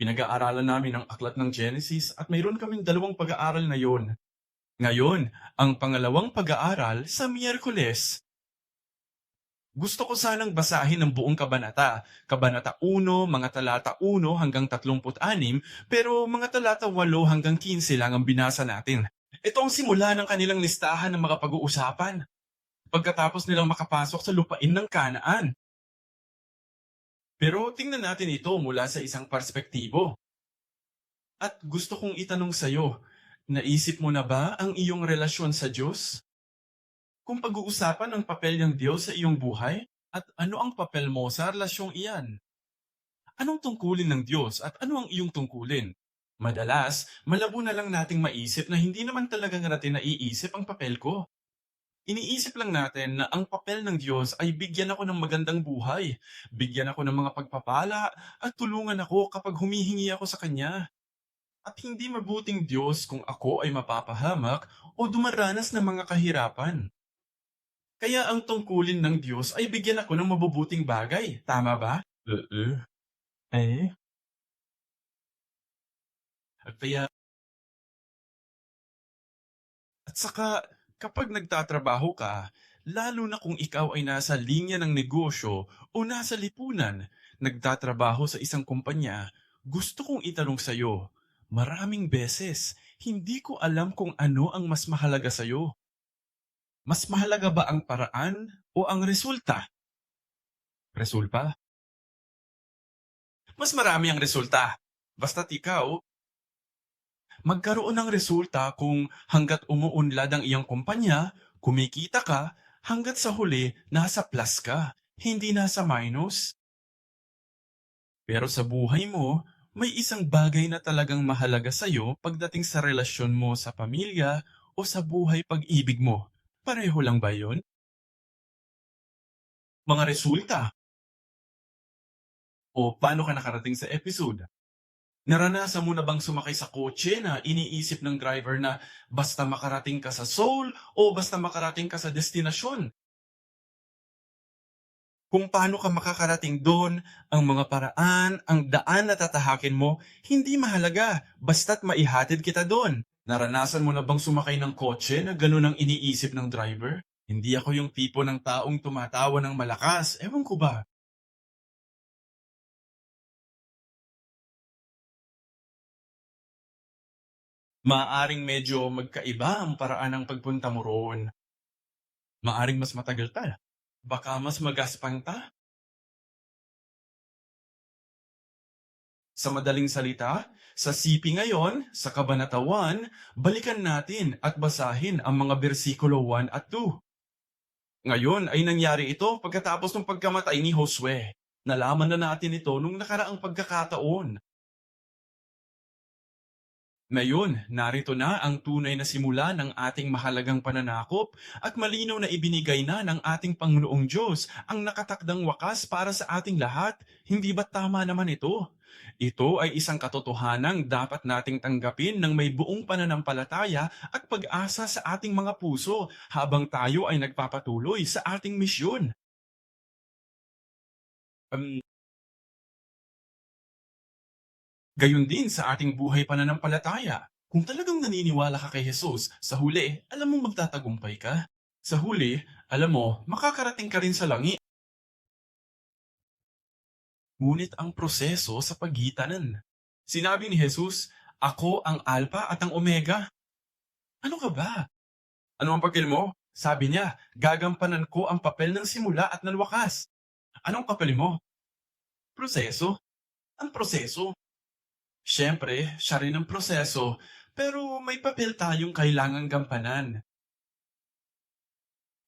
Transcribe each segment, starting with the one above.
Pinag-aaralan namin ang aklat ng Genesis at mayroon kaming dalawang pag-aaral na yon. Ngayon, ang pangalawang pag-aaral sa Miyerkules. Gusto ko sanang basahin ang buong kabanata, kabanata 1, mga talata 1 hanggang 36, pero mga talata 8 hanggang 15 lang ang binasa natin. Ito ang simula ng kanilang listahan ng mga pag-uusapan pagkatapos nilang makapasok sa lupain ng Kanaan. Pero tingnan natin ito mula sa isang perspektibo. At gusto kong itanong sa'yo, naisip mo na ba ang iyong relasyon sa Diyos? Kung pag-uusapan ang papel ng Diyos sa iyong buhay, at ano ang papel mo sa relasyong iyan? Anong tungkulin ng Diyos at ano ang iyong tungkulin? Madalas, malabo na lang nating maisip na hindi naman talaga natin naiisip ang papel ko. Iniisip lang natin na ang papel ng Diyos ay bigyan ako ng magandang buhay, bigyan ako ng mga pagpapala, at tulungan ako kapag humihingi ako sa Kanya. At hindi mabuting Diyos kung ako ay mapapahamak o dumaranas ng mga kahirapan. Kaya ang tungkulin ng Diyos ay bigyan ako ng mabubuting bagay, tama ba? Eh? At kaya, at saka, kapag nagtatrabaho ka, lalo na kung ikaw ay nasa linya ng negosyo o nasa lipunan, nagtatrabaho sa isang kumpanya, gusto kong itanong sa'yo, maraming beses, hindi ko alam kung ano ang mas mahalaga sa'yo. Mas mahalaga ba ang paraan o ang resulta? Resulta? Mas marami ang resulta. Basta't ikaw, magkaroon ng resulta kung hanggat umuunlad ang iyong kumpanya, kumikita ka, hanggat sa huli, nasa plus ka, hindi nasa minus. Pero sa buhay mo, may isang bagay na talagang mahalaga sa'yo pagdating sa relasyon mo sa pamilya o sa buhay pag-ibig mo. Pareho lang ba yon? Mga resulta. O paano ka nakarating sa episode? Naranasan mo na bang sumakay sa kotse na iniisip ng driver na basta makarating ka sa Seoul o basta makarating ka sa destinasyon? Kung paano ka makakarating doon, ang mga paraan, ang daan na tatahakin mo, hindi mahalaga, basta't maihatid kita doon. Naranasan mo na bang sumakay ng kotse na ganun ang iniisip ng driver? Hindi ako yung tipo ng taong tumatawa ng malakas, ewan ko ba? Maaring medyo magkaiba ang paraan ng pagpunta mo roon. Maaring mas matagal pa. Baka mas magaspang pa. Sa madaling salita, sa sipi ngayon, sa Kabanatawan, balikan natin at basahin ang mga bersikulo 1 at 2. Ngayon ay nangyari ito pagkatapos ng pagkamatay ni Josue. Nalaman na natin ito nung nakaraang pagkakataon. Ngayon, narito na ang tunay na simula ng ating mahalagang pananakop at malinaw na ibinigay na ng ating Panginoong Diyos ang nakatakdang wakas para sa ating lahat. Hindi ba tama naman ito? Ito ay isang katotohanang dapat nating tanggapin ng may buong pananampalataya at pag-asa sa ating mga puso habang tayo ay nagpapatuloy sa ating misyon. Um, Gayon din sa ating buhay pananampalataya. Kung talagang naniniwala ka kay Jesus, sa huli, alam mo magtatagumpay ka. Sa huli, alam mo, makakarating ka rin sa langit. Ngunit ang proseso sa pagitan. Sinabi ni Jesus, ako ang Alpha at ang Omega. Ano ka ba? Ano ang papel mo? Sabi niya, gagampanan ko ang papel ng simula at ng wakas. Anong papel mo? Proseso. Ang proseso. Siyempre, siya rin ang proseso, pero may papel tayong kailangang gampanan.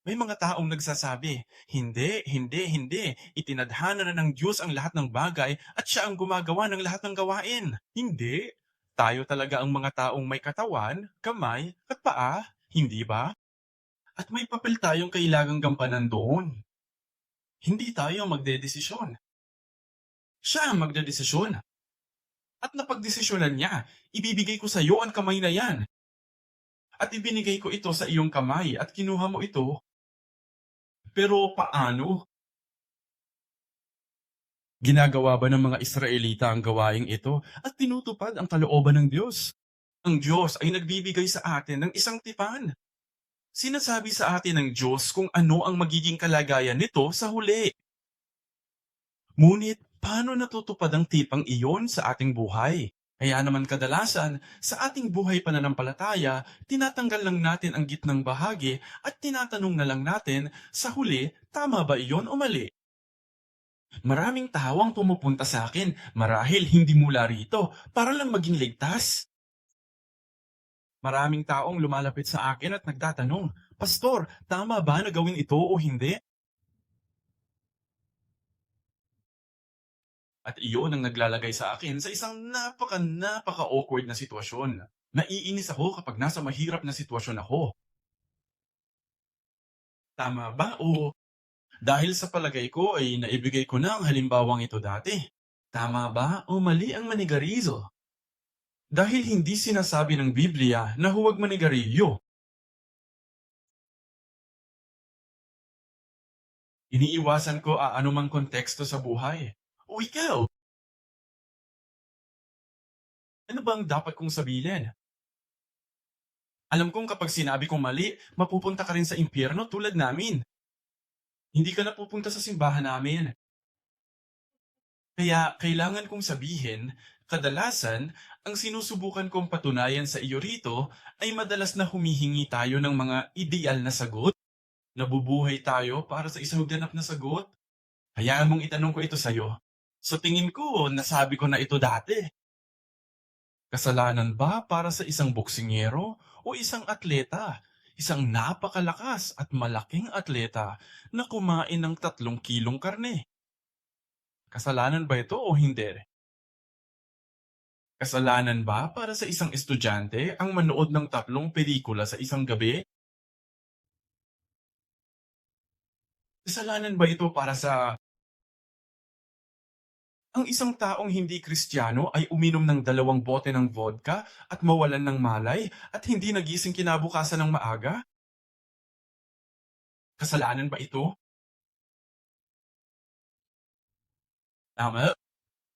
May mga taong nagsasabi, hindi, hindi, hindi, itinadhana na ng Diyos ang lahat ng bagay at siya ang gumagawa ng lahat ng gawain. Hindi. Tayo talaga ang mga taong may katawan, kamay, at paa, hindi ba? At may papel tayong kailangang gampanan doon. Hindi tayo magdedesisyon. Siya ang magdedesisyon. At napagdesisyonan niya, ibibigay ko sa iyo ang kamay na yan. At ibinigay ko ito sa iyong kamay at kinuha mo ito. Pero paano? Ginagawa ba ng mga Israelita ang gawaing ito at tinutupad ang kalooban ng Diyos? Ang Diyos ay nagbibigay sa atin ng isang tipan. Sinasabi sa atin ng Diyos kung ano ang magiging kalagayan nito sa huli. Ngunit, paano natutupad ang tipang iyon sa ating buhay? Kaya naman kadalasan, sa ating buhay pananampalataya, tinatanggal lang natin ang gitnang bahagi at tinatanong na lang natin, sa huli, tama ba iyon o mali? Maraming tao ang pumupunta sa akin, marahil hindi mula rito, para lang maging ligtas. Maraming taong lumalapit sa akin at nagtatanong, Pastor, tama ba na gawin ito o hindi? At iyon ang naglalagay sa akin sa isang napaka-awkward na sitwasyon. Naiinis ako kapag nasa mahirap na sitwasyon ako. Tama ba o dahil sa palagay ko ay naibigay ko na ang halimbawang ito dati? Tama ba o mali ang manigarizo? Dahil hindi sinasabi ng Biblia na huwag manigarilyo. Iniiwasan ko anumang konteksto sa buhay. O ikaw, ano bang dapat kong sabihin? Alam kong kapag sinabi kong mali, mapupunta ka rin sa impyerno tulad namin. Hindi ka na pupunta sa simbahan namin. Kaya kailangan kong sabihin, kadalasan, ang sinusubukan kong patunayan sa iyo rito ay madalas na humihingi tayo ng mga ideal na sagot. Nabubuhay tayo para sa isang ganap na sagot. Hayaan mong itanong ko ito sa'yo. Sa tingin ko, nasabi ko na ito dati. Kasalanan ba para sa isang boksingero o isang atleta? Isang napakalakas at malaking atleta na kumain ng 3 kilong karne. Kasalanan ba ito o hindi? Kasalanan ba para sa isang estudyante ang manood ng 3 pelikula sa isang gabi? Kasalanan ba ito para sa ang isang taong hindi Kristiyano ay uminom ng 2 bote ng vodka at mawalan ng malay at hindi nagising kinabukasan ng maaga? Kasalanan ba ito? Tama?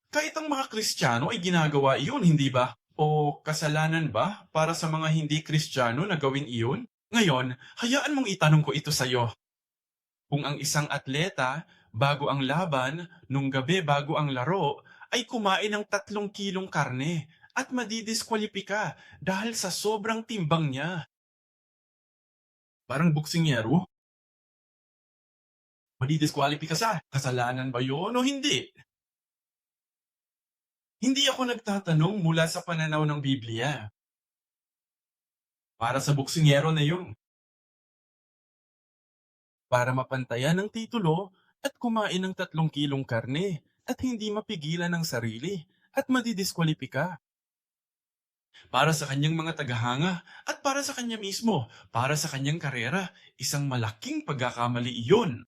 Kahit ang mga Kristiyano ay ginagawa iyon, hindi ba? O kasalanan ba para sa mga hindi Kristiyano na gawin iyon? Ngayon, hayaan mong itanong ko ito sa'yo. Kung ang isang atleta, bago ang laban, nung gabi bago ang laro, ay kumain ng 3 kilong karne at madidiskwalipika dahil sa sobrang timbang niya. Parang buksingero, madidiskwalipika sa kasalanan ba yun o hindi? Hindi ako nagtatanong mula sa pananaw ng Biblia. Para sa buksingero na yun. Para mapantayan ng titulo at kumain ng 3 kilong karne at hindi mapigilan ng sarili at madidiskwalipika. Para sa kanyang mga tagahanga at para sa kanya mismo, para sa kanyang karera, isang malaking pagkakamali iyon.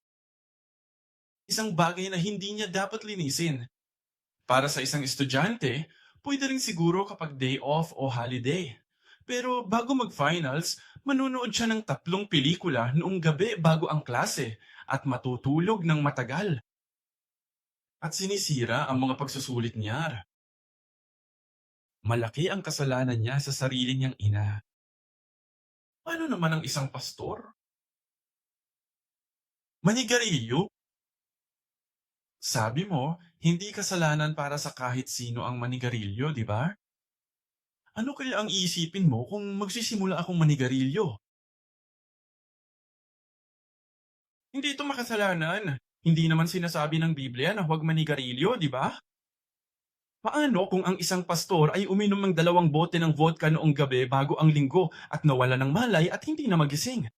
Isang bagay na hindi niya dapat linisin. Para sa isang estudyante, pwede rin siguro kapag day off o holiday. Pero bago mag-finals, manunood siya ng 3 pelikula noong gabi bago ang klase at matutulog ng matagal. At sinisira ang mga pagsusulit niya. Malaki ang kasalanan niya sa sarili niyang ina. Paano naman ang isang pastor? Manigarilyo? Sabi mo, hindi kasalanan para sa kahit sino ang manigarilyo, di ba? Ano kaya ang iisipin mo kung magsisimula akong manigarilyo? Hindi ito makasalanan. Hindi naman sinasabi ng Biblia na huwag manigarilyo, di ba? Paano kung ang isang pastor ay uminom ng 2 bote ng vodka noong gabi bago ang linggo at nawala ng malay at hindi na magising?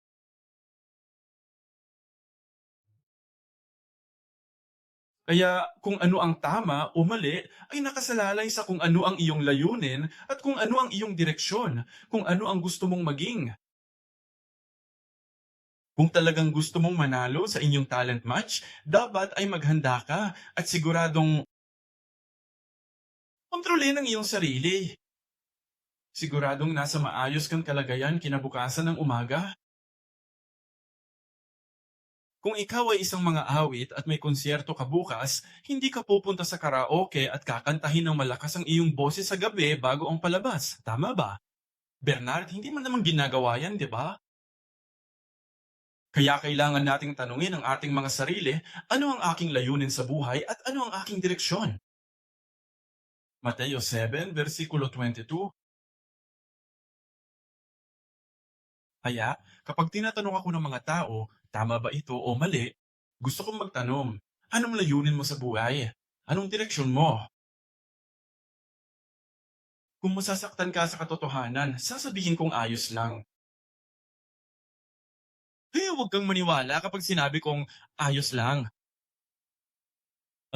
Kaya kung ano ang tama o mali ay nakasalalay sa kung ano ang iyong layunin at kung ano ang iyong direksyon, kung ano ang gusto mong maging. Kung talagang gusto mong manalo sa inyong talent match, dapat ay maghanda ka at siguradong kontrolin ang iyong sarili. Siguradong nasa maayos kang kalagayan kinabukasan ng umaga. Kung ikaw ay isang mga awit at may konsyerto ka bukas, hindi ka pupunta sa karaoke at kakantahin ng malakas ang iyong boses sa gabi bago ang palabas. Tama ba? Bernard, hindi man naman ginagawa yan, di ba? Kaya kailangan nating tanungin ang ating mga sarili, ano ang aking layunin sa buhay at ano ang aking direksyon? Mateo 7, versikulo 22. Kaya, kapag tinatanong ako ng mga tao, tama ba ito o mali, gusto kong magtanong, anong layunin mo sa buhay? Anong direksyon mo? Kung masasaktan ka sa katotohanan, sasabihin kong ayos lang. Huwag kang maniwala kapag sinabi kong ayos lang.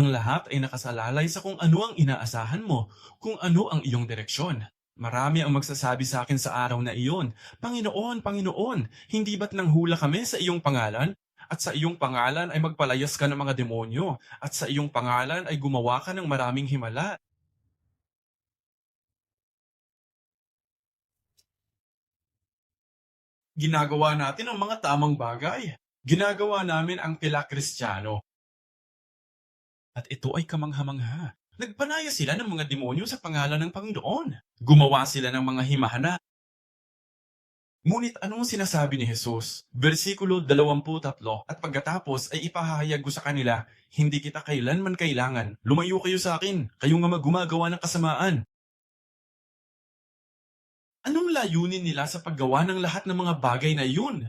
Ang lahat ay nakasalalay sa kung ano ang inaasahan mo, kung ano ang iyong direksyon. Marami ang magsasabi sa akin sa araw na iyon, Panginoon, Panginoon, hindi ba't nanghula kami sa iyong pangalan? At sa iyong pangalan ay magpalayas ka ng mga demonyo, at sa iyong pangalan ay gumawa ka ng maraming himala. Ginagawa natin ang mga tamang bagay. Ginagawa namin ang kila Kristiyano. At ito ay kamangha-mangha. Nagpanaya sila ng mga demonyo sa pangalan ng Panginoon. Gumawa sila ng mga himahana. Ngunit anong sinasabi ni Jesus? Versikulo 23, at pagkatapos ay ipahahayag ko sa kanila, hindi kita kailanman kailangan. Lumayo kayo sa akin, kayong mga gumagawa ng kasamaan. Anong layunin nila sa paggawa ng lahat ng mga bagay na iyon?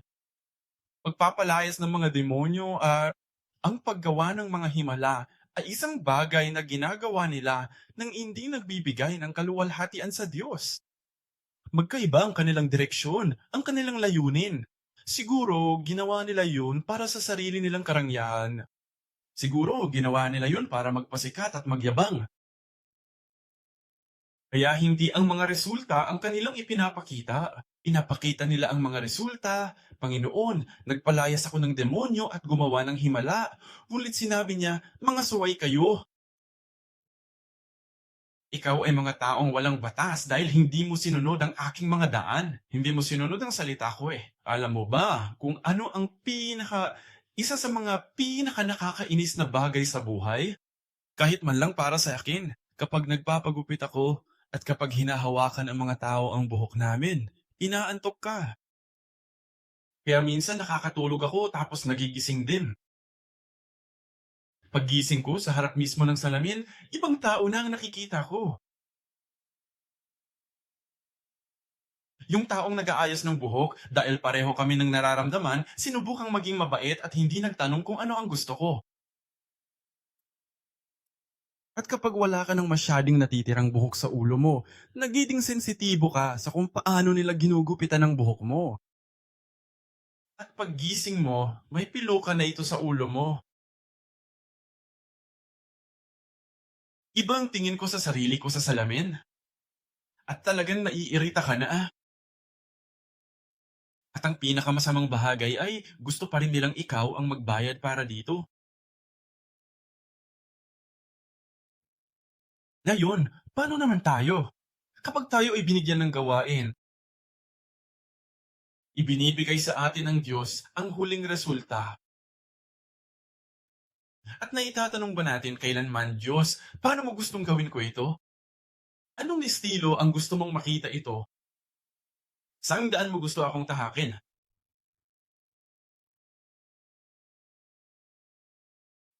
Pagpapalayas ng mga demonyo at ang paggawa ng mga himala ay isang bagay na ginagawa nila nang hindi nagbibigay ng kaluwalhatian sa Diyos. Magkaiba ang kanilang direksyon, ang kanilang layunin. Siguro, ginawa nila yun para sa sarili nilang karangyaan. Siguro, ginawa nila yun para magpasikat at magyabang. Kaya hindi ang mga resulta ang kanilang ipinapakita. Pinapakita nila ang mga resulta. Panginoon, nagpalayas ako ng demonyo at gumawa ng himala. Ngunit sinabi niya, mga suway kayo. Ikaw ay mga taong walang batas dahil hindi mo sinunod ang aking mga daan. Hindi mo sinunod ang salita ko eh. Alam mo ba kung ano ang isa sa mga pinaka nakakainis na bagay sa buhay? Kahit man lang para sa akin, kapag nagpapagupit ako at kapag hinahawakan ang mga tao ang buhok namin, inaantok ka. Kaya minsan nakakatulog ako tapos nagigising din. Paggising ko sa harap mismo ng salamin, ibang tao na ang nakikita ko. Yung taong nag-aayos ng buhok, dahil pareho kami ng nararamdaman, sinubukang maging mabait at hindi nagtanong kung ano ang gusto ko. At kapag wala ka ng masyading natitirang buhok sa ulo mo, nagiging sensitibo ka sa kung paano nila ginugupitan ng buhok mo. At paggising mo, may pilo ka na ito sa ulo mo. Ibang tingin ko sa sarili ko sa salamin. At talagang naiirita ka na. At ang pinakamasamang bahagay ay gusto pa rin nilang ikaw ang magbayad para dito. Ngayon, paano naman tayo? Kapag tayo ay binigyan ng gawain, ibinibigay sa atin ng Diyos ang huling resulta. At naitatanong ba natin kailanman, Diyos, paano mo gustong gawin ko ito? Anong estilo ang gusto mong makita ito? Saan daan mo gusto akong tahakin?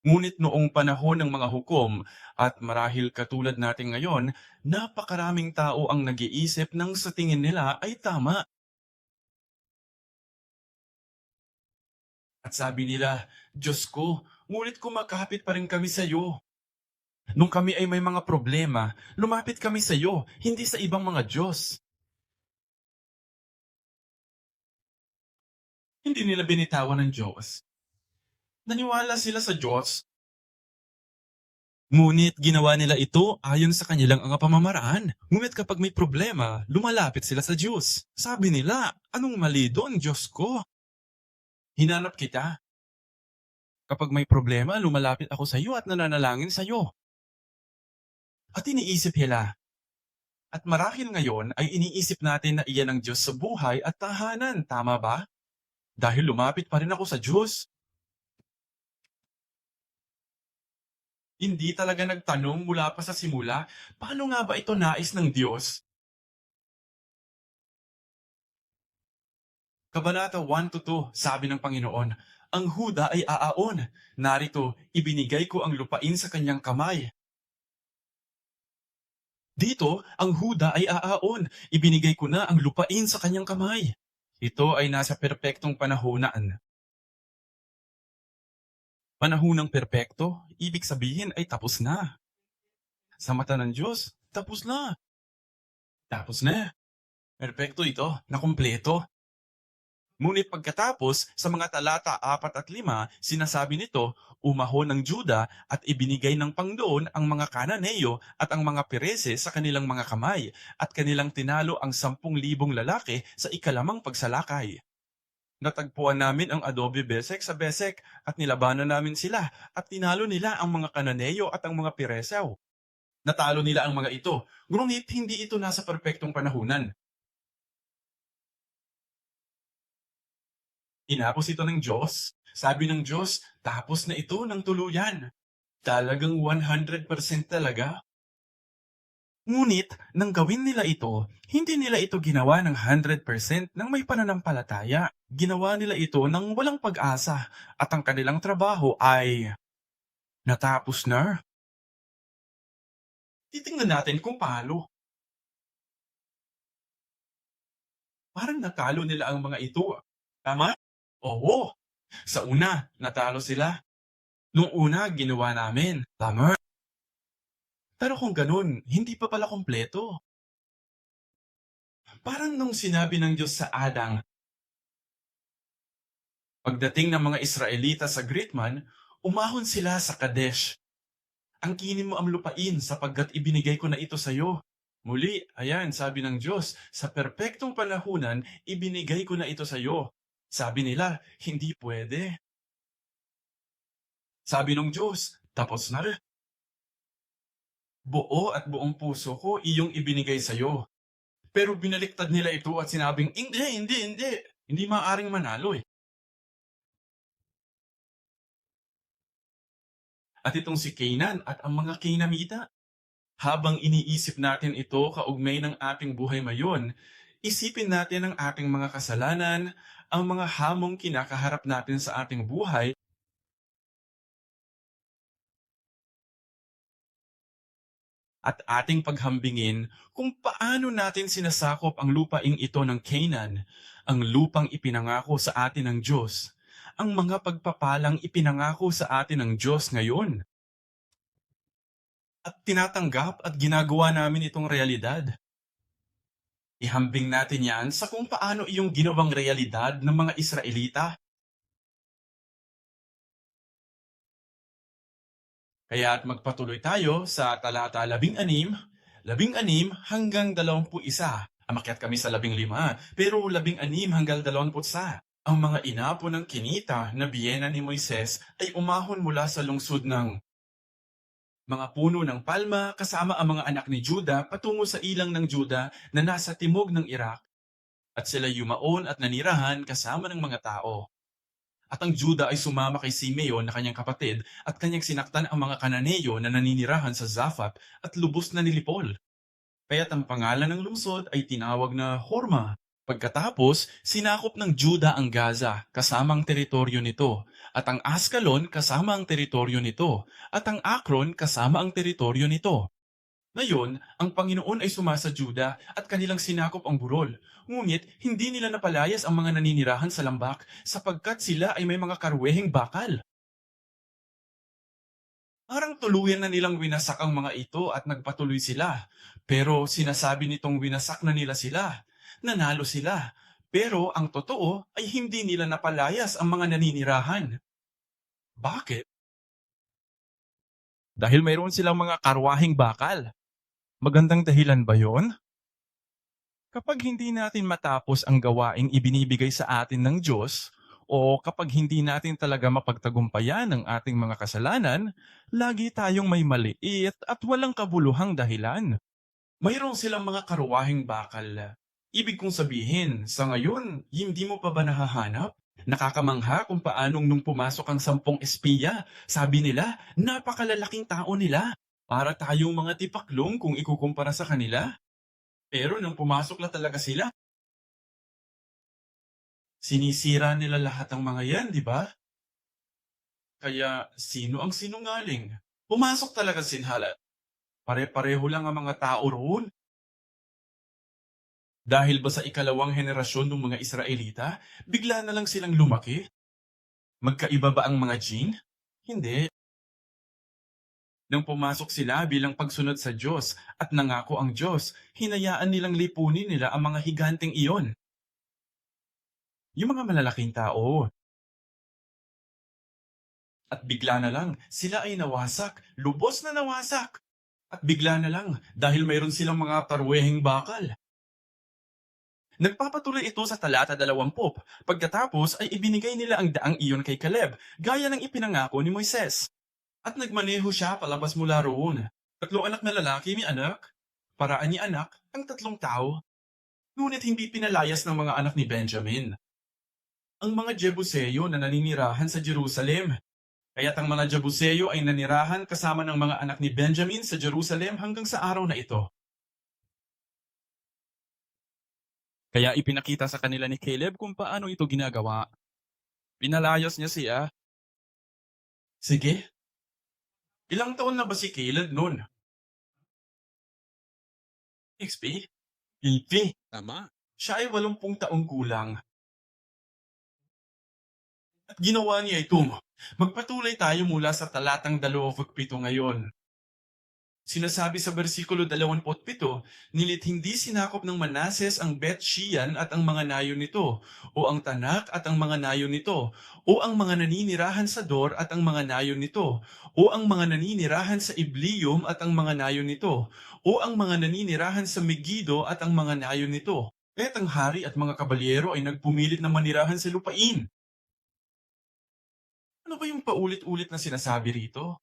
Ngunit noong panahon ng mga hukom at marahil katulad natin ngayon, napakaraming tao ang nag-iisip ng sa tingin nila ay tama. At sabi nila, Diyos ko, ngunit kumakapit pa rin kami sa iyo. Nung kami ay may mga problema, lumapit kami sa iyo, hindi sa ibang mga Diyos. Hindi nila binitawan ng Diyos. Naniwala sila sa Diyos. Ngunit ginawa nila ito ayon sa kanilang mga pamamaraan. Ngunit kapag may problema, lumalapit sila sa Diyos. Sabi nila, anong mali doon, Diyos ko? Hinanap kita. Kapag may problema, lumalapit ako sa iyo at nananalangin sa iyo. At iniisip nila. At marahil ngayon ay iniisip natin na iyan ang Diyos sa buhay at tahanan, tama ba? Dahil lumapit pa rin ako sa Diyos. Hindi talaga nagtanong mula pa sa simula, paano nga ba ito nais ng Diyos? Kabanata 1 to 2, sabi ng Panginoon, ang Huda ay aaon. Narito, ibinigay ko ang lupain sa kanyang kamay. Dito, ang Huda ay aaon. Ibinigay ko na ang lupain sa kanyang kamay. Ito ay nasa perpektong panahunan. Panahunang perpekto, ibig sabihin ay tapos na. Sa mata ng Diyos, tapos na. Tapos na. Perpekto ito, na kumpleto. Ngunit pagkatapos, sa mga talata 4 at 5, sinasabi nito, umahon ng Juda at ibinigay ng Panginoon ang mga Kananeo at ang mga Perese sa kanilang mga kamay at kanilang tinalo ang 10,000 lalaki sa ikalamang pagsalakay. Natagpuan namin ang Adobe Besek sa Besek at nilabanan namin sila at tinalo nila ang mga Kananeo at ang mga Peresew. Natalo nila ang mga ito, ngunit hindi ito nasa perpektong panahunan. Tinapos ito ng Diyos. Sabi ng Diyos, tapos na ito ng tuluyan. Talagang 100% talaga. Ngunit, nang gawin nila ito, hindi nila ito ginawa ng 100% ng may pananampalataya. Ginawa nila ito ng walang pag-asa at ang kanilang trabaho ay natapos na. Titingnan natin kung paano. Parang natalo nila ang mga ito. Tama? Oo. Sa una, natalo sila. Nung una, ginawa namin. Tama. Pero kung ganun, hindi pa pala kompleto. Parang nung sinabi ng Diyos sa Adang, pagdating ng mga Israelita sa Gritman, umahon sila sa Kadesh. Angkinin mo ang lupain sapagkat ibinigay ko na ito sa iyo. Muli, ayan, sabi ng Diyos, sa perpektong panahunan, ibinigay ko na ito sa iyo. Sabi nila, hindi pwede. Sabi ng Diyos, tapos na rin. Buo at buong puso ko iyong ibinigay sa iyo. Pero binaliktad nila ito at sinabing, hindi. Hindi maaaring manalo eh. At itong si Canaan at ang mga Canaanita. Habang iniisip natin ito kaugnay ng ating buhay ngayon, isipin natin ang ating mga kasalanan, ang mga hamong kinakaharap natin sa ating buhay, at ating paghambingin kung paano natin sinasakop ang lupaing ito ng Canaan, ang lupang ipinangako sa atin ng Diyos, ang mga pagpapalang ipinangako sa atin ng Diyos ngayon. At tinatanggap at ginagawa namin itong realidad. Ihambing natin yan sa kung paano iyong ginawang realidad ng mga Israelita. Kaya't magpatuloy tayo sa talata 16, 16 hanggang 21. Amakyat kami sa 15, pero 16 hanggang 21. Ang mga inapo ng Kinita na biyena ni Moises ay umahon mula sa lungsod ng mga puno ng palma kasama ang mga anak ni Juda patungo sa ilang ng Juda na nasa timog ng Iraq. At sila yumaon at nanirahan kasama ng mga tao. At ang Juda ay sumama kay Simeon na kanyang kapatid at kanyang sinaktan ang mga Kananeo na naninirahan sa Zafat at lubos na nilipol. Kaya't ang pangalan ng lungsod ay tinawag na Horma. Pagkatapos, sinakop ng Juda ang Gaza kasama ang teritoryo nito, at ang Ascalon kasama ang teritoryo nito, at ang Akron kasama ang teritoryo nito. Ngayon, ang Panginoon ay sumasa Juda at kanilang sinakop ang burol. Ngunit hindi nila napalayas ang mga naninirahan sa lambak sapagkat sila ay may mga karweheng bakal. Parang tuluyan na nilang winasak ang mga ito at nagpatuloy sila. Pero sinasabi nitong winasak na nila sila. Nanalo sila. Pero ang totoo ay hindi nila napalayas ang mga naninirahan. Bakit? Dahil mayroon silang mga karwaheng bakal. Magandang dahilan ba yon? Kapag hindi natin matapos ang gawaing ibinibigay sa atin ng Diyos, o kapag hindi natin talaga mapagtagumpayan ang ating mga kasalanan, lagi tayong may maliit at walang kabuluhang dahilan. Mayroon silang mga karuwahing bakal. Ibig kong sabihin, sa ngayon, hindi mo pa ba nahahanap? Nakakamangha kung paanong nung pumasok ang 10 espiya, sabi nila, napakalalaking tao nila. Para tayong mga tipaklong kung ikukumpara sa kanila. Pero nang pumasok na talaga sila, sinisira nila lahat ng mga yan, di ba? Kaya sino ang sinungaling? Pumasok talaga sinhala. Pare-pareho lang ang mga tao roon. Dahil ba sa ikalawang henerasyon ng mga Israelita, bigla na lang silang lumaki? Magkaiba ba ang mga gene? Hindi. Nang pumasok sila bilang pagsunod sa Diyos at nangako ang Diyos, hinayaan nilang lipunin nila ang mga higanteng iyon. Yung mga malalaking tao. At bigla na lang, sila ay nawasak, lubos na nawasak. At bigla na lang, dahil mayroon silang mga tarweheng bakal. Nagpapatuloy ito sa talata 20. Pagkatapos ay ibinigay nila ang daang iyon kay Caleb, gaya ng ipinangako ni Moises. At nagmaneho siya palabas mula roon. 3 anak na lalaki may anak. Paraan ni anak ang 3 tao. Ngunit hindi pinalayas ng mga anak ni Benjamin. Ang mga Jebuseo na naninirahan sa Jerusalem. Kaya't ang mga Jebuseo ay nanirahan kasama ng mga anak ni Benjamin sa Jerusalem hanggang sa araw na ito. Kaya ipinakita sa kanila ni Caleb kung paano ito ginagawa. Pinalayas niya siya. Sige. Ilang taon na ba si Caleb noon? XP? Ilpi. Tama. Siya ay 80 taong gulang. At ginawa niya ito. Magpatuloy tayo mula sa talatang 27 ngayon. Sinasabi sa versikulo 27, nilit hindi sinakop ng Manases ang Bet-Shean at ang mga nayo nito, o ang Tanak at ang mga nayo nito, o ang mga naninirahan sa Dor at ang mga nayo nito, o ang mga naninirahan sa Iblium at ang mga nayo nito, o ang mga naninirahan sa Megiddo at ang mga nayo nito. Kaya't ang hari at mga kabalyero ay nagpumilit na manirahan sa lupain. Ano ba yung paulit-ulit na sinasabi rito?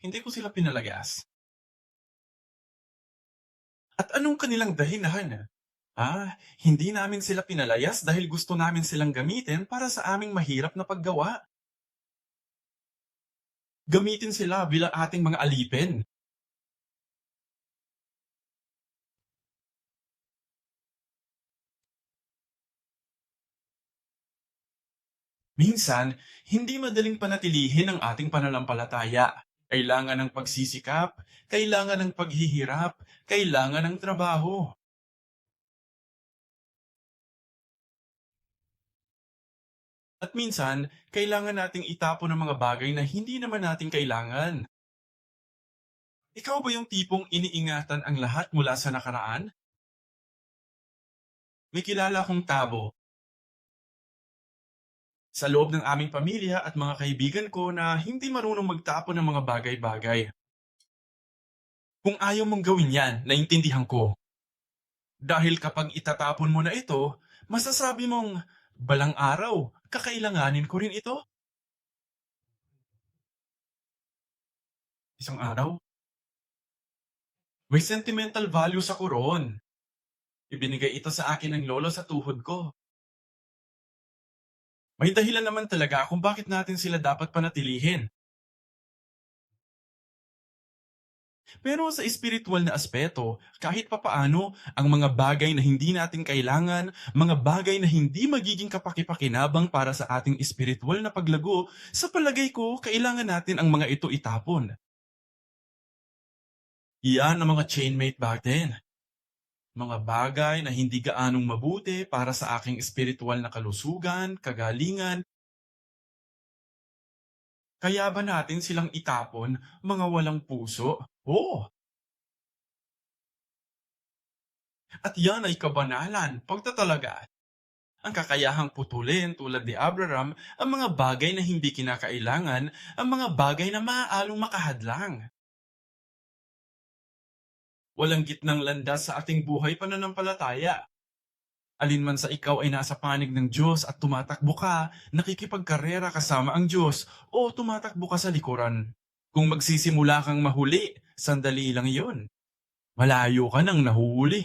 Hindi ko sila pinalagas. At anong kanilang dahilan? Hindi namin sila pinalayas dahil gusto namin silang gamitin para sa aming mahirap na paggawa. Gamitin sila bilang ating mga alipin. Minsan, hindi madaling panatilihin ang ating pananampalataya. Kailangan ng pagsisikap, kailangan ng paghihirap, kailangan ng trabaho. At minsan, kailangan nating itapon ng mga bagay na hindi naman natin kailangan. Ikaw ba yung tipong iniingatan ang lahat mula sa nakaraan? May kilala akong tabo sa loob ng aming pamilya at mga kaibigan ko na hindi marunong magtapon ng mga bagay-bagay. Kung ayaw mong gawin yan, naintindihan ko. Dahil kapag itatapon mo na ito, masasabi mong, balang araw, kakailanganin ko rin ito. Isang araw, may sentimental value sa kuron. Ibinigay ito sa akin ng lolo sa tuhod ko. May dahilan naman talaga kung bakit natin sila dapat panatilihin. Pero sa espiritual na aspeto, kahit papaano, ang mga bagay na hindi natin kailangan, mga bagay na hindi magiging kapaki-pakinabang para sa ating espiritual na paglago, sa palagay ko, kailangan natin ang mga ito itapon. Iyan ang mga chainmate natin. Mga bagay na hindi gaanong mabuti para sa aking espiritual na kalusugan, kagalingan. Kaya ba natin silang itapon, mga walang puso? Oo. At yan ay kabanalan, pagtatalaga. Ang kakayahang putulin tulad ni Abraham ang mga bagay na hindi kinakailangan, ang mga bagay na maaalong makahadlang. Walang gitnang landas sa ating buhay pananampalataya. Alinman sa ikaw ay nasa panig ng Diyos at tumatakbo ka, nakikipagkarera kasama ang Diyos o tumatakbo ka sa likuran. Kung magsisimula kang mahuli, sandali lang iyon. Malayo ka nang nahuhuli.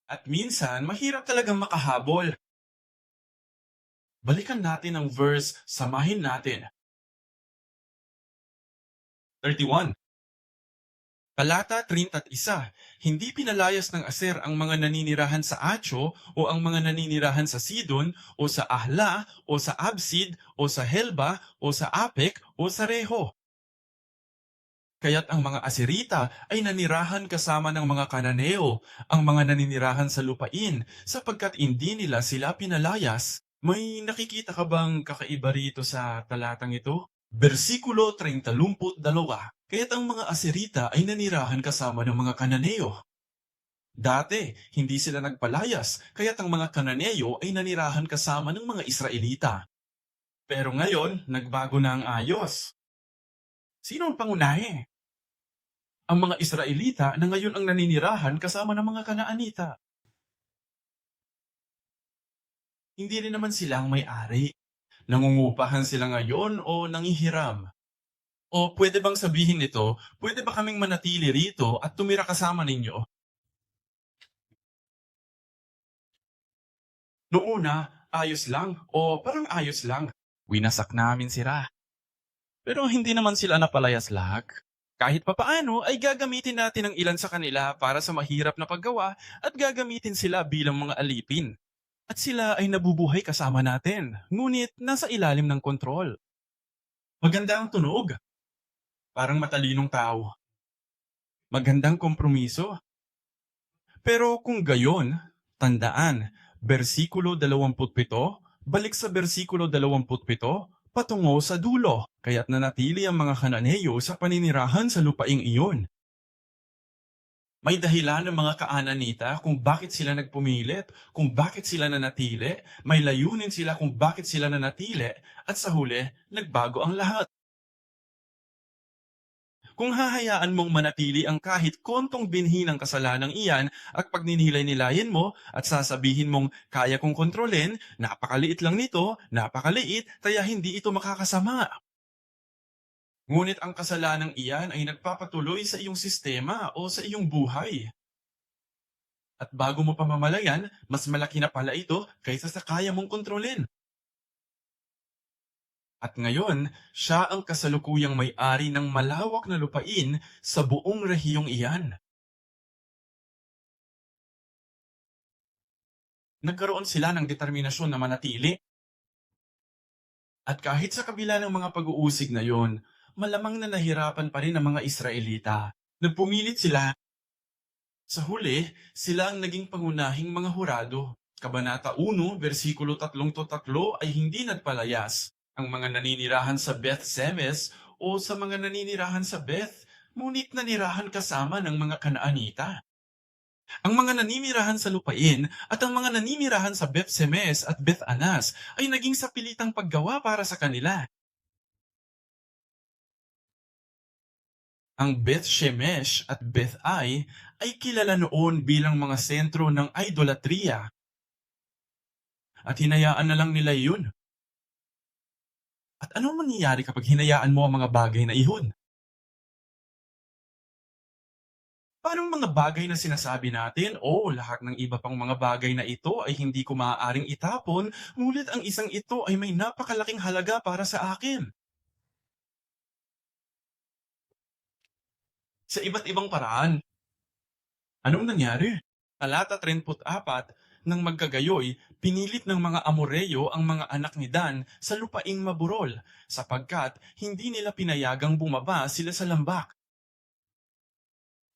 At minsan, mahirap talagang makahabol. Balikan natin ang verse, samahin natin. 31. Talata 31. Hindi pinalayas ng Aser ang mga naninirahan sa Acho o ang mga naninirahan sa Sidon o sa Ahla o sa Absid o sa Helba o sa Apek o sa Reho. Kaya't ang mga Aserita ay nanirahan kasama ng mga Kananeo, ang mga naninirahan sa lupain, sapagkat hindi nila sila pinalayas. May nakikita ka bang kakaiba rito sa talatang ito? Versikulo 32. Kaya't ang mga Aserita ay nanirahan kasama ng mga Kananeo. Dati, hindi sila nagpalayas, kaya't ang mga Kananeo ay nanirahan kasama ng mga Israelita. Pero ngayon, nagbago na ang ayos. Sino ang pangunahin? Ang mga Israelita na ngayon ang naninirahan kasama ng mga Kanaanita. Hindi rin naman sila ang may-ari. Nangungupahan sila ngayon o nangihiram. O pwede bang sabihin nito, pwede ba kaming manatili rito at tumira kasama ninyo? Noong una, ayos lang o parang ayos lang. Winasak namin sila. Pero hindi naman sila napalayas lahat. Kahit papaano ay gagamitin natin ang ilan sa kanila para sa mahirap na paggawa at gagamitin sila bilang mga alipin. At sila ay nabubuhay kasama natin, ngunit nasa ilalim ng kontrol. Maganda ang tunog. Parang matalinong tao. Magandang kompromiso. Pero kung gayon, tandaan, versikulo 27, balik sa versikulo 27, patungo sa dulo, kaya't nanatili ang mga Kananeyo sa paninirahan sa lupaing iyon. May dahilan ng mga Kaananita kung bakit sila nagpumilit, kung bakit sila nanatili, may layunin sila kung bakit sila nanatili, at sa huli, nagbago ang lahat. Kung hahayaan mong manatili ang kahit kontong binhi ng kasalanang iyan at pagninilay-nilayin mo at sasabihin mong kaya kong kontrolin, napakaliit lang nito, napakaliit, kaya hindi ito makakasama. Ngunit ang kasalanang iyan ay nagpapatuloy sa iyong sistema o sa iyong buhay. At bago mo pa mamalayan, mas malaki na pala ito kaysa sa kaya mong kontrolin. At ngayon, siya ang kasalukuyang may-ari ng malawak na lupain sa buong rehiyong iyan. Nagkaroon sila ng determinasyon na manatili. At kahit sa kabila ng mga pag-uusig na yon, malamang na nahirapan pa rin ang mga Israelita. Nagpumilit sila. Sa huli, sila ang naging pangunahing mga hurado. Kabanata 1, versikulo 33 ay hindi nagpalayas. Ang mga naninirahan sa Beth Semes o sa mga naninirahan sa Beth, ngunit nanirahan kasama ng mga Kanaanita. Ang mga naninirahan sa lupain at ang mga naninirahan sa Beth Semes at Beth Anas ay naging sapilitang paggawa para sa kanila. Ang Beth Shemesh at Beth Ai ay kilala noon bilang mga sentro ng idolatriya at hinayaan na lang nila yun. At ano mangyayari kapag hinayaan mo ang mga bagay na iyon? Parang mga bagay na sinasabi natin, lahat ng iba pang mga bagay na ito ay hindi ko maaaring itapon, ngunit ang isang ito ay may napakalaking halaga para sa akin. Sa iba't ibang paraan. Anong nangyari? Talata 34, nang magkagayoy, pinilit ng mga Amoreyo ang mga anak ni Dan sa lupaing maburol, sapagkat hindi nila pinayagang bumaba sila sa lambak.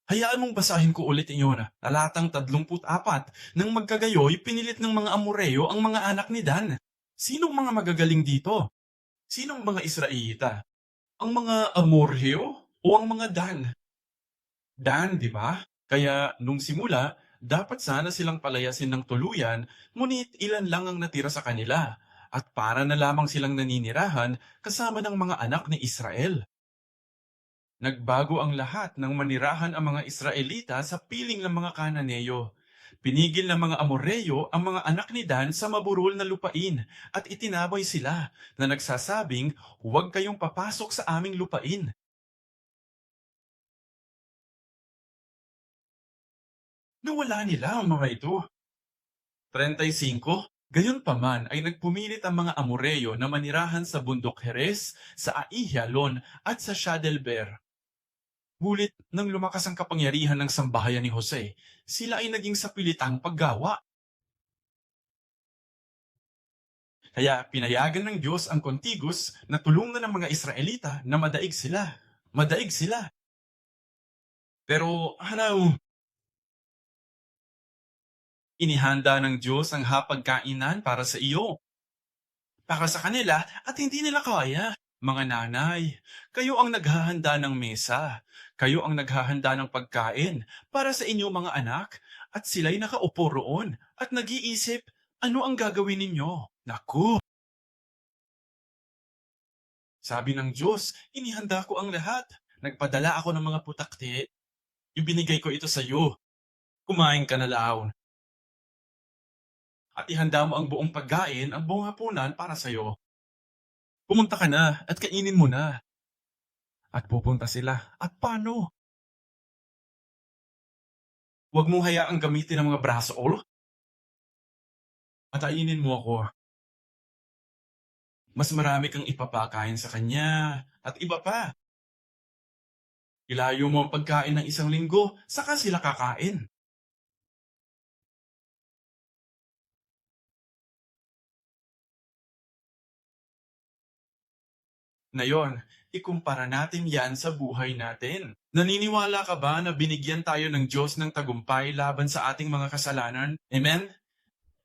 Hayaan mong basahin ko ulit iyon. Talatang 34, nang magkagayoy, pinilit ng mga Amoreyo ang mga anak ni Dan. Sinong mga magagaling dito? Sinong mga Israelita? Ang mga Amorheo o ang mga Dan? Dan, di ba? Kaya nung simula, dapat sana silang palayasin ng tuluyan, ngunit ilan lang ang natira sa kanila. At para na lamang silang naninirahan kasama ng mga anak ni Israel. Nagbago ang lahat nang manirahan ang mga Israelita sa piling ng mga Kananeyo. Pinigil ng mga Amoreyo ang mga anak ni Dan sa maburol na lupain at itinabay sila na nagsasabing, huwag kayong papasok sa aming lupain. Nawala nila ang mga ito. 35. Gayunpaman ay nagpumilit ang mga Amoreo na manirahan sa bundok Heres, sa Aijalon at sa Shadelber. Ngunit nang lumakas ang kapangyarihan ng sambahayan ni Jose, sila ay naging sapilitang paggawa. Kaya pinayagan ng Diyos ang Contigus na tulungan ng mga Israelita na madaig sila. Madaig sila. Pero inihanda ng Diyos ang hapagkainan para sa iyo, para sa kanila at hindi nila kaya. Mga nanay, kayo ang naghahanda ng mesa. Kayo ang naghahanda ng pagkain para sa inyong mga anak at sila'y nakaupo roon at nag-iisip, ano ang gagawin ninyo? Naku, sabi ng Diyos, inihanda ko ang lahat. Nagpadala ako ng mga putakti. Ibinigay ko ito sa iyo. Kumain ka na laon. At ihanda mo ang buong pagkain, ang buong hapunan para sa iyo. Pumunta ka na at kainin mo na. At pupunta sila. At paano? Huwag mong hayaang gamitin ang mga braso. Patainin mo ako. Mas marami kang ipapakain sa kanya. At iba pa. Ilayo mo ang pagkain ng isang linggo, saka sila kakain. Ngayon, ikumpara natin yan sa buhay natin. Naniniwala ka ba na binigyan tayo ng Diyos ng tagumpay laban sa ating mga kasalanan? Amen?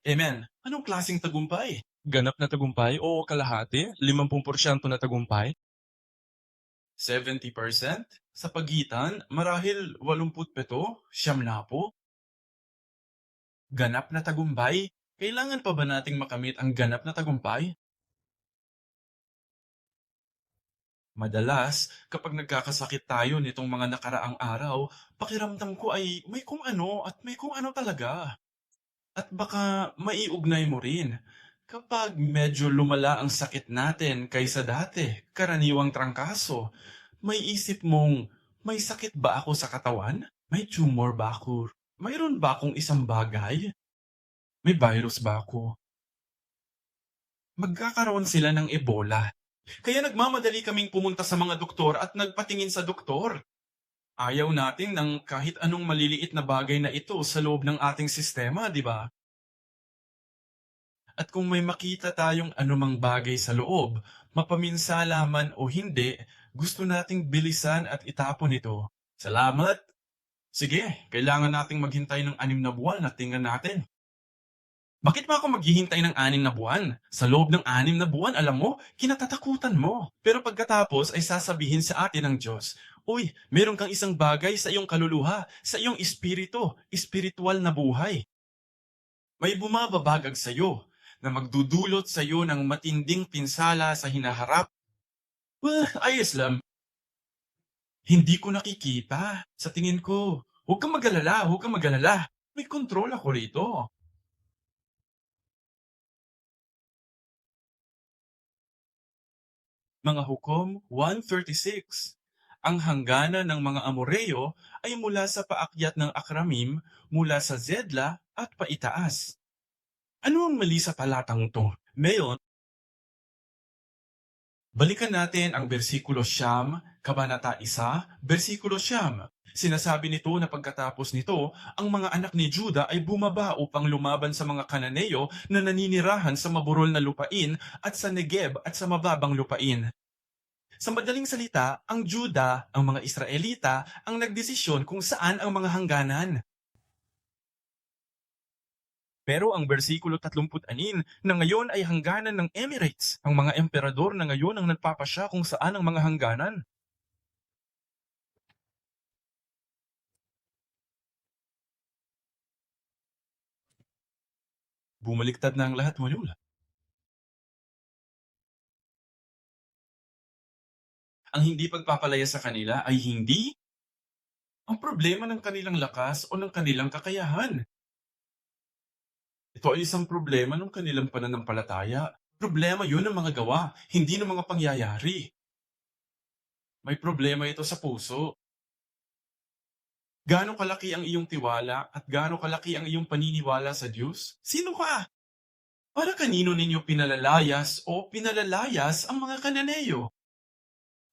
Amen. Anong klaseng tagumpay? Ganap na tagumpay o kalahati? 50% na tagumpay? 70%? Sa pagitan, marahil 87, siyam na po. Ganap na tagumpay? Kailangan pa ba nating makamit ang ganap na tagumpay? Madalas, kapag nagkakasakit tayo nitong mga nakaraang araw, pakiramdam ko ay may kung ano at may kung ano talaga. At baka maiugnay mo rin. Kapag medyo lumala ang sakit natin kaysa dati, karaniwang trangkaso, may isip mong, may sakit ba ako sa katawan? May tumor ba ako? Mayroon ba akong isang bagay? May virus ba ako? Magkakaroon sila ng Ebola. Kaya nagmamadali kaming pumunta sa mga doktor at nagpatingin sa doktor. Ayaw natin ng kahit anong maliliit na bagay na ito sa loob ng ating sistema, di ba? At kung may makita tayong anumang bagay sa loob, mapaminsala man o hindi, gusto nating bilisan at itapon ito. Salamat! Sige, kailangan nating maghintay ng 6 na buwan at tingnan natin. Bakit pa ako maghihintay ng 6 na buwan? Sa loob ng 6 na buwan, alam mo, kinatatakutan mo. Pero pagkatapos ay sasabihin sa atin ng Diyos, uy, meron kang isang bagay sa iyong kaluluwa, sa iyong espiritu, espiritual na buhay. May bumababagag sa iyo na magdudulot sa iyo ng matinding pinsala sa hinaharap. Ayos lang. Hindi ko nakikita. Sa tingin ko, huwag kang mag-alala, huwag kang mag-alala. May kontrol ako rito. Mga Hukom 1:36. Ang hangganan ng mga Amoreo ay mula sa paakyat ng Akramim, mula sa Zedla at paitaas. Ano ang mali sa talatang to? Ngayon, balikan natin ang bersikulo Siyam, Kabanata 1, bersikulo Siyam. Sinasabi nito na pagkatapos nito, ang mga anak ni Juda ay bumaba upang lumaban sa mga Kananeo na naninirahan sa maburol na lupain at sa Negeb at sa mababang lupain. Sa madaling salita, ang Juda, ang mga Israelita, ang nagdesisyon kung saan ang mga hangganan. Pero ang bersikulo 36 na ngayon ay hangganan ng Emirates. Ang mga emperador na ngayon ang nagpapasya kung saan ang mga hangganan. Bumaliktad na ang lahat, Molul. Ang hindi pagpapalaya sa kanila ay hindi ang problema ng kanilang lakas o ng kanilang kakayahan. Ito ay isang problema ng kanilang pananampalataya. Problema yun ng mga gawa, hindi ng mga pangyayari. May problema ito sa puso. Gaano kalaki ang iyong tiwala at gaano kalaki ang iyong paniniwala sa Diyos? Sino ka? Para kanino ninyo pinalalayas o pinalalayas ang mga Kananeyo?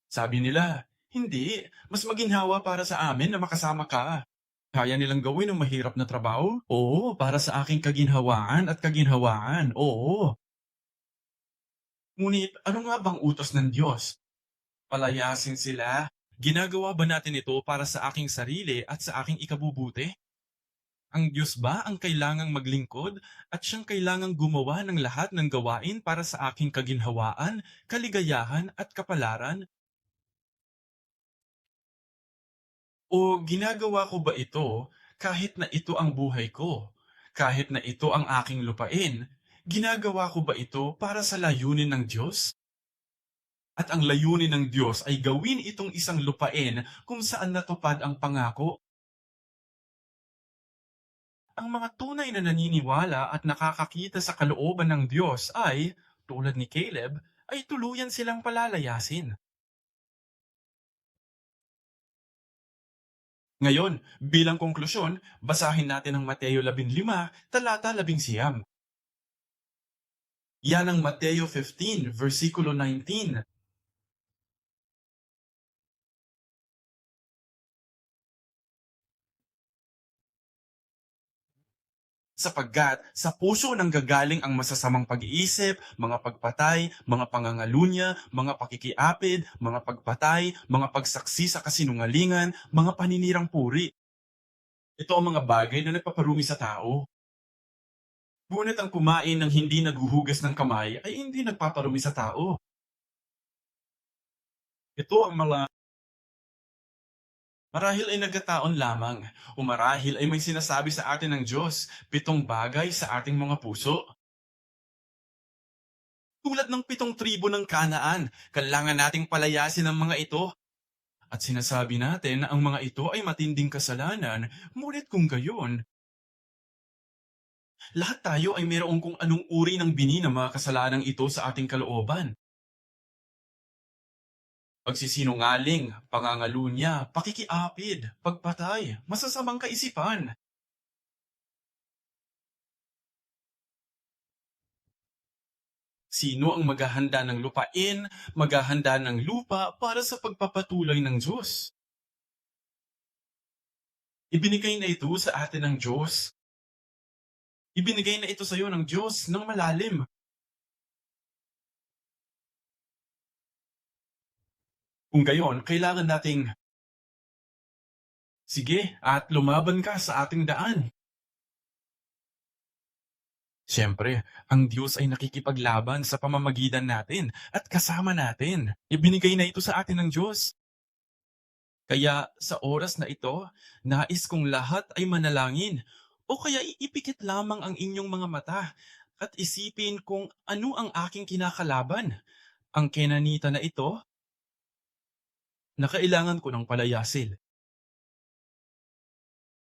Sabi nila, hindi, mas maginhawa para sa amin na makasama ka. Kaya nilang gawin ang mahirap na trabaho? Oo, para sa aking kaginhawaan at kaginhawaan, oo. Ngunit ano nga bang utos ng Diyos? Palayasin sila? Ginagawa ba natin ito para sa aking sarili at sa aking ikabubuti? Ang Diyos ba ang kailangang maglingkod at siyang kailangang gumawa ng lahat ng gawain para sa aking kaginhawaan, kaligayahan at kapalaran? O ginagawa ko ba ito kahit na ito ang buhay ko? Kahit na ito ang aking lupain, ginagawa ko ba ito para sa layunin ng Diyos? At ang layunin ng Diyos ay gawin itong isang lupain kung saan natupad ang pangako. Ang mga tunay na naniniwala at nakakakita sa kalooban ng Diyos ay, tulad ni Caleb, ay tuluyan silang palalayasin. Ngayon, bilang konklusyon, basahin natin ang Mateo 15, talata 11. Yan ang Mateo 15, versikulo 19. Sapagkat sa puso nanggagaling ang masasamang pag-iisip, mga pagpatay, mga pangangalunya, mga pakikiapid, mga pagpatay, mga pagsaksi sa kasinungalingan, mga paninirang puri. Ito ang mga bagay na nagpaparumi sa tao. Ngunit ang kumain ng hindi naghuhugas ng kamay ay hindi nagpaparumi sa tao. Ito ang mga marahil ay nagkataon lamang, o marahil ay may sinasabi sa atin ng Diyos, 7 bagay sa ating mga puso. Tulad ng 7 tribo ng Kanaan, kailangan nating palayasin ang mga ito. At sinasabi natin na ang mga ito ay matinding kasalanan, ngunit kung gayon, lahat tayo ay mayroong kung anong uri ng bini ng mga kasalanang ito sa ating kalooban. Pagsisinungaling, pangangalunya, pakikiapid, pagpatay, masasamang kaisipan. Sino ang maghahanda ng lupain, maghahanda ng lupa para sa pagpapatuloy ng Diyos? Ibinigay na ito sa atin ng Diyos. Ibinigay na ito sa iyo ng Diyos ng malalim. Kung gayon, kailangan nating, sige, at lumaban ka sa ating daan. Siyempre, ang Diyos ay nakikipaglaban sa pamamagitan natin at kasama natin. Ibinigay na ito sa atin ng Diyos. Kaya sa oras na ito, nais kong lahat ay manalangin o kaya iipikit lamang ang inyong mga mata at isipin kung ano ang aking kinakalaban. Ang Kenanita na ito na kailangan ko ng palayasin.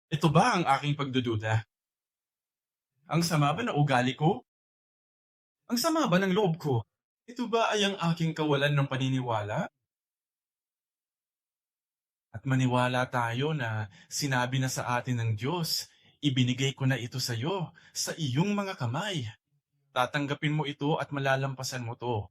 Ito ba ang aking pagdududa? Ang sama ba ng ugali ko? Ang sama ba ng loob ko? Ito ba ay ang aking kawalan ng paniniwala? At maniwala tayo na sinabi na sa atin ng Diyos, ibinigay ko na ito sa iyo, sa iyong mga kamay. Tatanggapin mo ito at malalampasan mo to.